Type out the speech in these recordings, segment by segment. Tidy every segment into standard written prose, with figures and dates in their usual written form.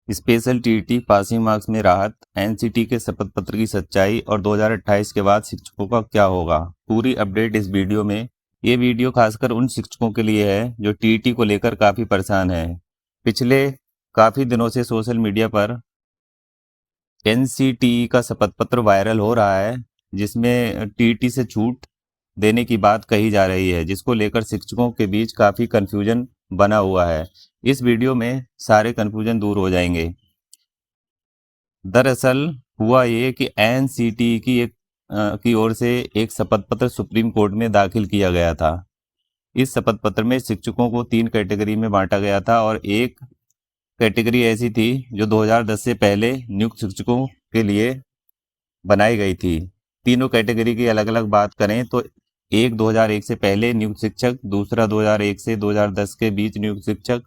Special TET passing marks में राहत, NCT के शपथ पत्र की सच्चाई और 2028 के बाद शिक्षकों का क्या होगा। पूरी अपडेट इस वीडियो में। ये वीडियो खासकर उन शिक्षकों के लिए है जो टीईटी को लेकर काफ़ी परेशान हैं। पिछले काफ़ी दिनों से सोशल मीडिया पर एनसीटीई का शपथ पत्र वायरल हो रहा है, जिसमें टीईटी से छूट देने की बात कही जा रही है, जिसको लेकर शिक्षकों के बीच काफ़ी कन्फ्यूजन बना हुआ है। इस वीडियो में सारे कन्फ्यूजन दूर हो जाएंगे। दरअसल हुआ ये कि एनसीटीई की ओर से एक शपथ पत्र सुप्रीम कोर्ट में दाखिल किया गया था। इस शपथ पत्र में शिक्षकों को 3 कैटेगरी में बांटा गया था और एक कैटेगरी ऐसी थी जो 2010 से पहले नियुक्त शिक्षकों के लिए बनाई गई थी। तीनों कैटेगरी की अलग अलग बात करें तो एक 2001 से पहले नियुक्त शिक्षक, दूसरा 2001 से 2010 के बीच नियुक्त शिक्षक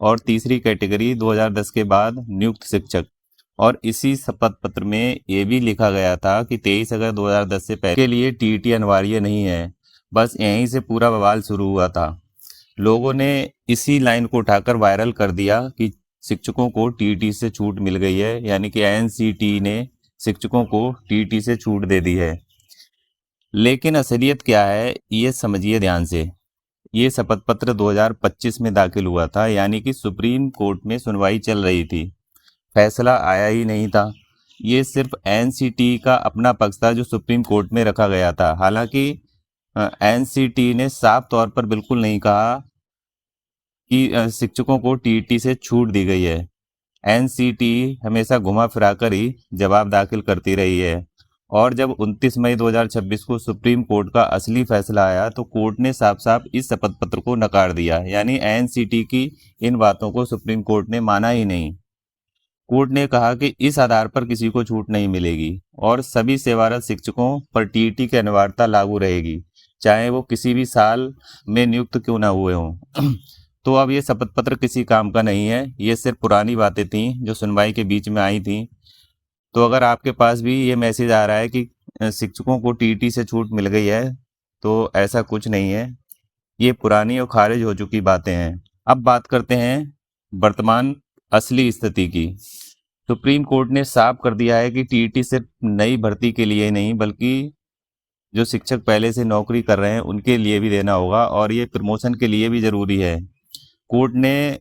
और तीसरी कैटेगरी 2010 के बाद नियुक्त शिक्षक। और इसी शपथ पत्र में ये भी लिखा गया था कि 23 अगस्त 2010 से पहले के लिए टीईटी अनिवार्य नहीं है। बस यहीं से पूरा बवाल शुरू हुआ था। लोगों ने इसी लाइन को उठाकर वायरल कर दिया कि शिक्षकों को टीईटी से छूट मिल गई है, यानी कि एनसीटी ने शिक्षकों को टीईटी से छूट दे दी है। लेकिन असलियत क्या है ये समझिए ध्यान से। ये शपथ पत्र 2025 में दाखिल हुआ था, यानी कि सुप्रीम कोर्ट में सुनवाई चल रही थी, फैसला आया ही नहीं था। ये सिर्फ एनसीटी का अपना पक्ष था जो सुप्रीम कोर्ट में रखा गया था। हालांकि एनसीटी ने साफ तौर पर बिल्कुल नहीं कहा कि शिक्षकों को टीईटी से छूट दी गई है। एनसीटी हमेशा घुमा फिराकर ही जवाब दाखिल करती रही है। और जब 29 मई 2026 को सुप्रीम कोर्ट का असली फैसला आया तो कोर्ट ने साफ साफ इस शपथ पत्र को नकार दिया, यानी एनसीटी की इन बातों को सुप्रीम कोर्ट ने माना ही नहीं। कोर्ट ने कहा कि इस आधार पर किसी को छूट नहीं मिलेगी और सभी सेवारत शिक्षकों पर टीईटी की अनिवार्यता लागू रहेगी, चाहे वो किसी भी साल में नियुक्त क्यों ना हुए हों। तो अब ये शपथ पत्र किसी काम का नहीं है, ये सिर्फ पुरानी बातें थीं जो सुनवाई के बीच में आई थीं। तो अगर आपके पास भी ये मैसेज आ रहा है कि शिक्षकों को टीईटी से छूट मिल गई है, तो ऐसा कुछ नहीं है। ये पुरानी और खारिज हो चुकी बातें हैं। अब बात करते हैं वर्तमान असली स्थिति की। सुप्रीम कोर्ट ने साफ कर दिया है कि टीईटी सिर्फ नई भर्ती के लिए नहीं बल्कि जो शिक्षक पहले से नौकरी कर रहे हैं उनके लिए भी देना होगा और ये प्रमोशन के लिए भी ज़रूरी है। कोर्ट ने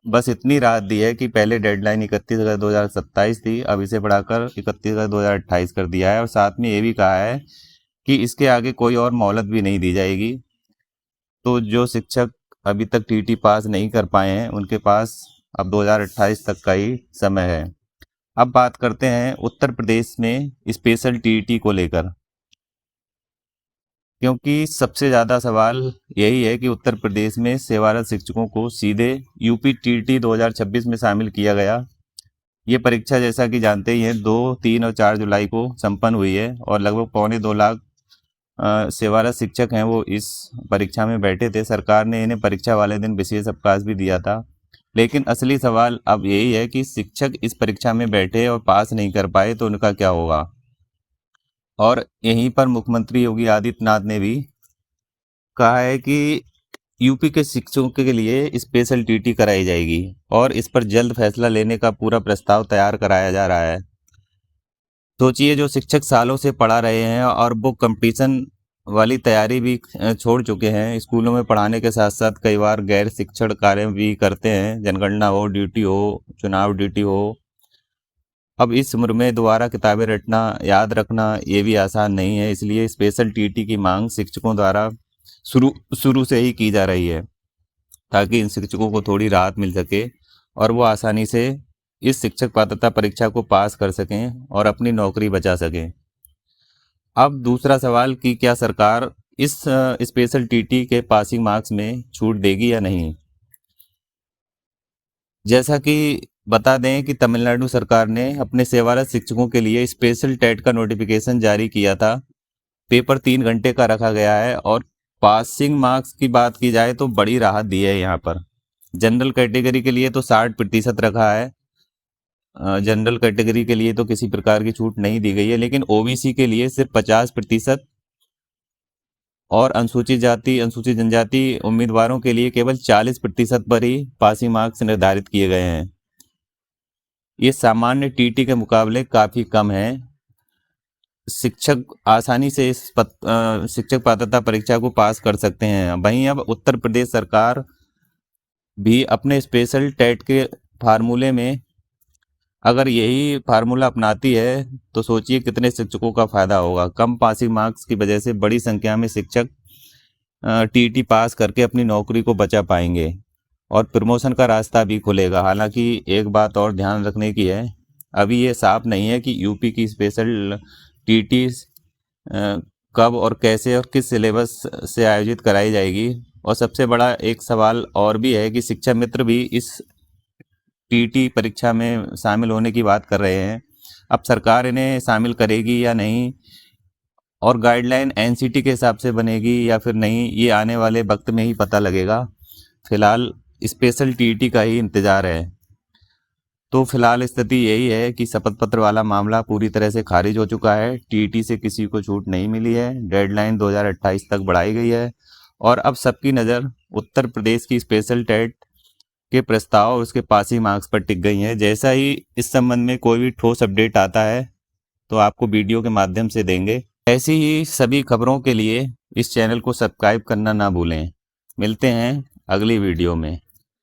बस इतनी राहत दी है कि पहले डेडलाइन 31 अगस्त 2027 थी, अब इसे बढ़ाकर 31 अगस्त 2028 कर दिया है और साथ में ये भी कहा है कि इसके आगे कोई और मोहलत भी नहीं दी जाएगी। तो जो शिक्षक अभी तक टीईटी पास नहीं कर पाए हैं उनके पास अब 2028 तक का ही समय है। अब बात करते हैं उत्तर प्रदेश में स्पेशल टीईटी को लेकर, क्योंकि सबसे ज़्यादा सवाल यही है कि उत्तर प्रदेश में सेवारत शिक्षकों को सीधे यूपी टीईटी 2026 में शामिल किया गया। ये परीक्षा जैसा कि जानते ही हैं 2, 3 और 4 जुलाई को संपन्न हुई है और लगभग 2.25 लाख सेवारत शिक्षक हैं वो इस परीक्षा में बैठे थे। सरकार ने इन्हें परीक्षा वाले दिन विशेष अवकाश भी दिया था। लेकिन असली सवाल अब यही है कि शिक्षक इस परीक्षा में बैठे और पास नहीं कर पाए तो उनका क्या होगा। और यहीं पर मुख्यमंत्री योगी आदित्यनाथ ने भी कहा है कि यूपी के शिक्षकों के लिए स्पेशल टीईटी कराई जाएगी और इस पर जल्द फैसला लेने का पूरा प्रस्ताव तैयार कराया जा रहा है। सोचिए, जो शिक्षक सालों से पढ़ा रहे हैं और वो कंपटीशन वाली तैयारी भी छोड़ चुके हैं, स्कूलों में पढ़ाने के साथ साथ कई बार गैर शिक्षण कार्य भी करते हैं, जनगणना हो, ड्यूटी हो, चुनाव ड्यूटी हो। अब इस उम्र में दोबारा किताबें रटना, याद रखना ये भी आसान नहीं है। इसलिए स्पेशल टीईटी की मांग शिक्षकों द्वारा शुरू से ही की जा रही है ताकि इन शिक्षकों को थोड़ी राहत मिल सके और वो आसानी से इस शिक्षक पात्रता परीक्षा को पास कर सकें और अपनी नौकरी बचा सकें। अब दूसरा सवाल कि क्या सरकार इस स्पेशल टीईटी के पासिंग मार्क्स में छूट देगी या नहीं। जैसा कि बता दें कि तमिलनाडु सरकार ने अपने सेवारत शिक्षकों के लिए स्पेशल टेट का नोटिफिकेशन जारी किया था। पेपर 3 घंटे का रखा गया है और पासिंग मार्क्स की बात की जाए तो बड़ी राहत दी है यहाँ पर। जनरल कैटेगरी के लिए तो 60% रखा है। जनरल कैटेगरी के लिए तो किसी प्रकार की छूट नहीं दी गई है, लेकिन ओबीसी के लिए सिर्फ 50% और अनुसूचित जाति, अनुसूचित जनजाति उम्मीदवारों के लिए केवल 40% पर ही पासिंग मार्क्स निर्धारित किए गए हैं। ये सामान्य टीटी के मुकाबले काफ़ी कम है। शिक्षक आसानी से इस शिक्षक पात्रता परीक्षा को पास कर सकते हैं। वहीं अब उत्तर प्रदेश सरकार भी अपने स्पेशल टेट के फार्मूले में अगर यही फार्मूला अपनाती है तो सोचिए कितने शिक्षकों का फायदा होगा। कम पासिंग मार्क्स की वजह से बड़ी संख्या में शिक्षक टीटी पास करके अपनी नौकरी को बचा पाएंगे और प्रमोशन का रास्ता भी खुलेगा। हालांकि एक बात और ध्यान रखने की है, अभी ये साफ नहीं है कि यूपी की स्पेशल टीटी कब और कैसे और किस सिलेबस से आयोजित कराई जाएगी। और सबसे बड़ा एक सवाल और भी है कि शिक्षा मित्र भी इस टीटी परीक्षा में शामिल होने की बात कर रहे हैं। अब सरकार इन्हें शामिल करेगी या नहीं और गाइडलाइन एनसीटी के हिसाब से बनेगी या फिर नहीं, ये आने वाले वक्त में ही पता लगेगा। फिलहाल स्पेशल टीटी का ही इंतज़ार है। तो फिलहाल स्थिति यही है कि शपथ पत्र वाला मामला पूरी तरह से खारिज हो चुका है। टीटी से किसी को छूट नहीं मिली है। डेडलाइन 2028 तक बढ़ाई गई है और अब सबकी नज़र उत्तर प्रदेश की स्पेशल टेट के प्रस्ताव और उसके पासिंग मार्क्स पर टिक गई हैं। जैसा ही इस संबंध में कोई भी ठोस अपडेट आता है तो आपको वीडियो के माध्यम से देंगे। ऐसी ही सभी खबरों के लिए इस चैनल को सब्सक्राइब करना ना भूलें। मिलते हैं अगली वीडियो में।